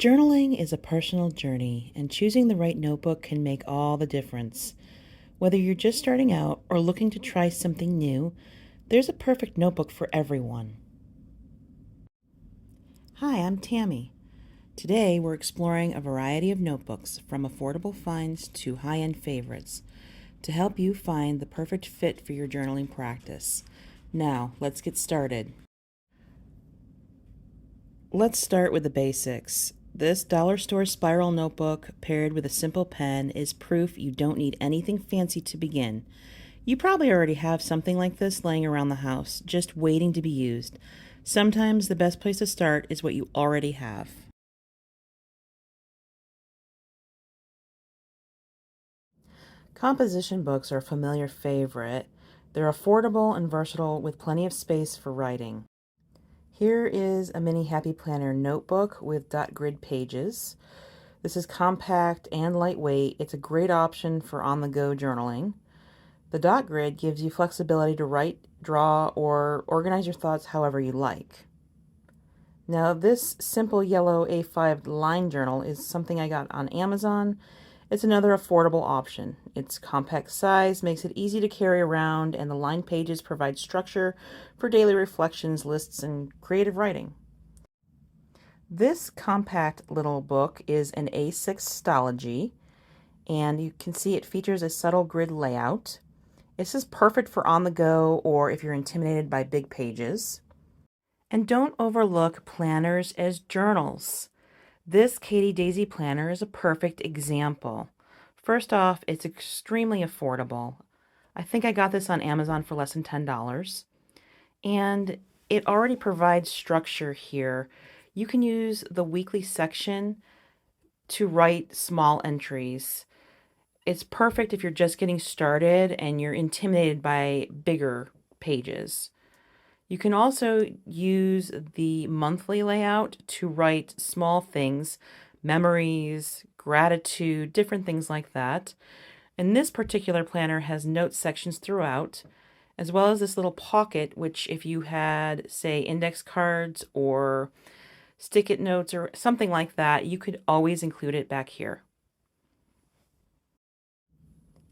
Journaling is a personal journey, and choosing the right notebook can make all the difference. Whether you're just starting out or looking to try something new, there's a perfect notebook for everyone. Hi, I'm Tammy. Today we're exploring a variety of notebooks, from affordable finds to high-end favorites, to help you find the perfect fit for your journaling practice. Now, let's get started. Let's start with the basics. This dollar store spiral notebook paired with a simple pen is proof you don't need anything fancy to begin. You probably already have something like this laying around the house, just waiting to be used. Sometimes the best place to start is what you already have. Composition books are a familiar favorite. They're affordable and versatile with plenty of space for writing. Here is a mini Happy Planner notebook with dot grid pages. This is compact and lightweight. It's a great option for on-the-go journaling. The dot grid gives you flexibility to write, draw, or organize your thoughts however you like. Now, this simple yellow A5 line journal is something I got on Amazon. It's another affordable option. Its compact size makes it easy to carry around, and the lined pages provide structure for daily reflections, lists, and creative writing. This compact little book is an A6 Stology, and you can see it features a subtle grid layout. This is perfect for on the go or if you're intimidated by big pages. And don't overlook planners as journals. This Katie Daisy planner is a perfect example. First off, it's extremely affordable. I think I got this on Amazon for less than $10. And it already provides structure here. You can use the weekly section to write small entries. It's perfect if you're just getting started and you're intimidated by bigger pages. You can also use the monthly layout to write small things, memories, gratitude, different things like that. And this particular planner has note sections throughout, as well as this little pocket, which if you had, say, index cards or stick-it notes or something like that, you could always include it back here.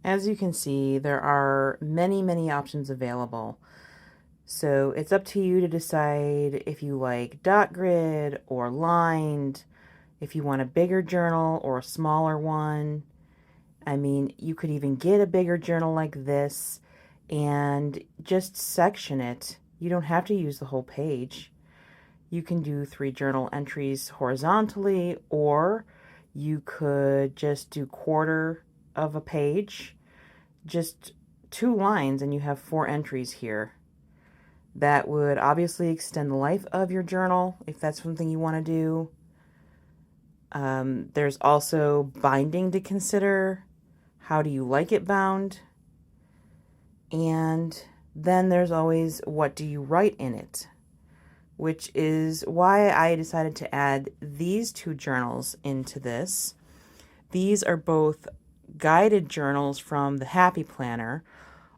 As you can see, there are many options available. So it's up to you to decide if you like dot grid or lined, if you want a bigger journal or a smaller one. I mean, you could even get a bigger journal like this and just section it. You don't have to use the whole page. You can do 3 journal entries horizontally, or you could just do quarter of a page, just 2 lines, and you have 4 entries here. That would obviously extend the life of your journal if that's something you want to do. There's also binding to consider. How do you like it bound? And then there's always what do you write in it, which is why I decided to add these 2 journals into this. These are both guided journals from the Happy Planner,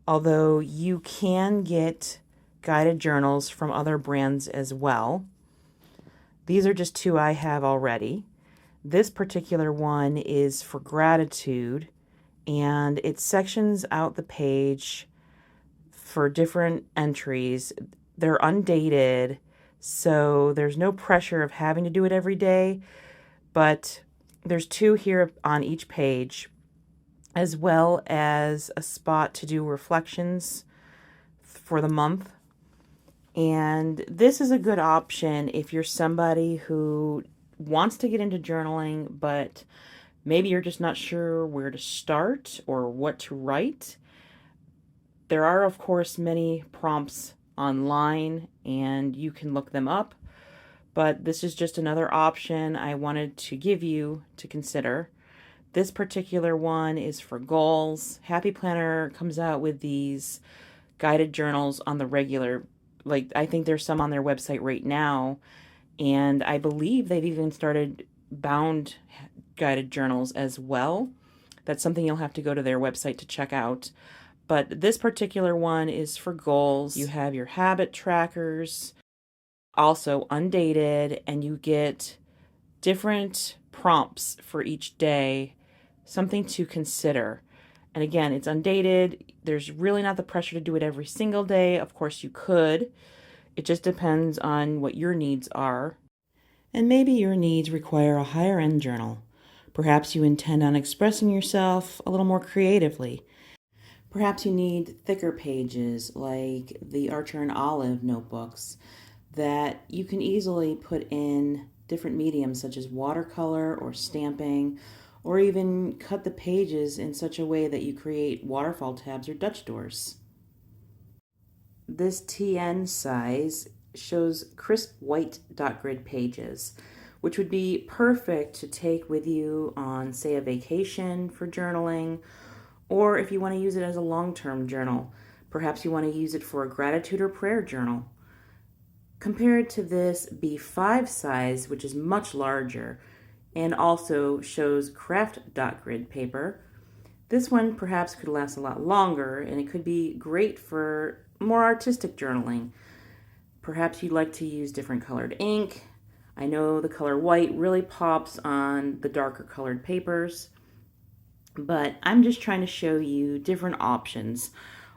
although you can get guided journals from other brands as well. These are just 2 I have already. This particular one is for gratitude, and it sections out the page for different entries. They're undated, so there's no pressure of having to do it every day, but there's 2 here on each page, as well as a spot to do reflections for the month. And this is a good option if you're somebody who wants to get into journaling, but maybe you're just not sure where to start or what to write. There are, of course, many prompts online, and you can look them up, but this is just another option I wanted to give you to consider. This particular one is for goals. Happy Planner comes out with these guided journals on the regular, like I think there's some on their website right now, and I believe they've even started bound guided journals as well. That's something you'll have to go to their website to check out. But this particular one is for goals. You have your habit trackers, also undated, and you get different prompts for each day, something to consider. And again, it's undated. There's really not the pressure to do it every single day. Of course, you could. It just depends on what your needs are. And maybe your needs require a higher end journal. Perhaps you intend on expressing yourself a little more creatively. Perhaps you need thicker pages like the Archer and Olive notebooks that you can easily put in different mediums such as watercolor or stamping, or even cut the pages in such a way that you create waterfall tabs or Dutch doors. This TN size shows crisp white dot grid pages, which would be perfect to take with you on, say, a vacation for journaling, or if you want to use it as a long-term journal. Perhaps you want to use it for a gratitude or prayer journal. Compared to this B5 size, which is much larger and also shows craft dot grid paper, this one perhaps could last a lot longer, and it could be great for more artistic journaling. Perhaps you'd like to use different colored ink. I know the color white really pops on the darker colored papers, but I'm just trying to show you different options.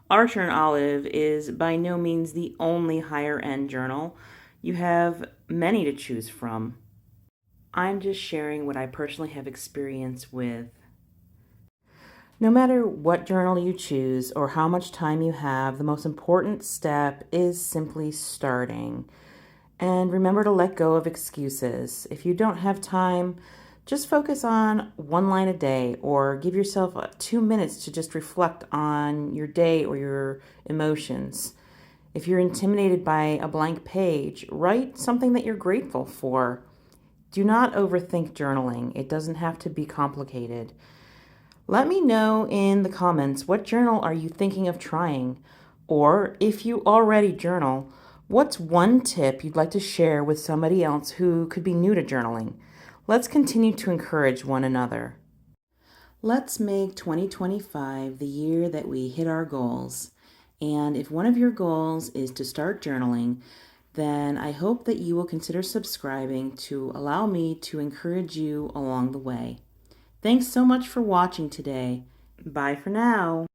Archer and Olive is by no means the only higher end journal. You have many to choose from. I'm just sharing what I personally have experience with. No matter what journal you choose or how much time you have, the most important step is simply starting. And remember to let go of excuses. If you don't have time, just focus on one line a day, or give yourself 2 minutes to just reflect on your day or your emotions. If you're intimidated by a blank page, write something that you're grateful for. Do not overthink journaling. It doesn't have to be complicated. Let me know in the comments, what journal are you thinking of trying? Or if you already journal, what's one tip you'd like to share with somebody else who could be new to journaling? Let's continue to encourage one another. Let's make 2025 the year that we hit our goals. And if one of your goals is to start journaling, then I hope that you will consider subscribing to allow me to encourage you along the way. Thanks so much for watching today. Bye for now.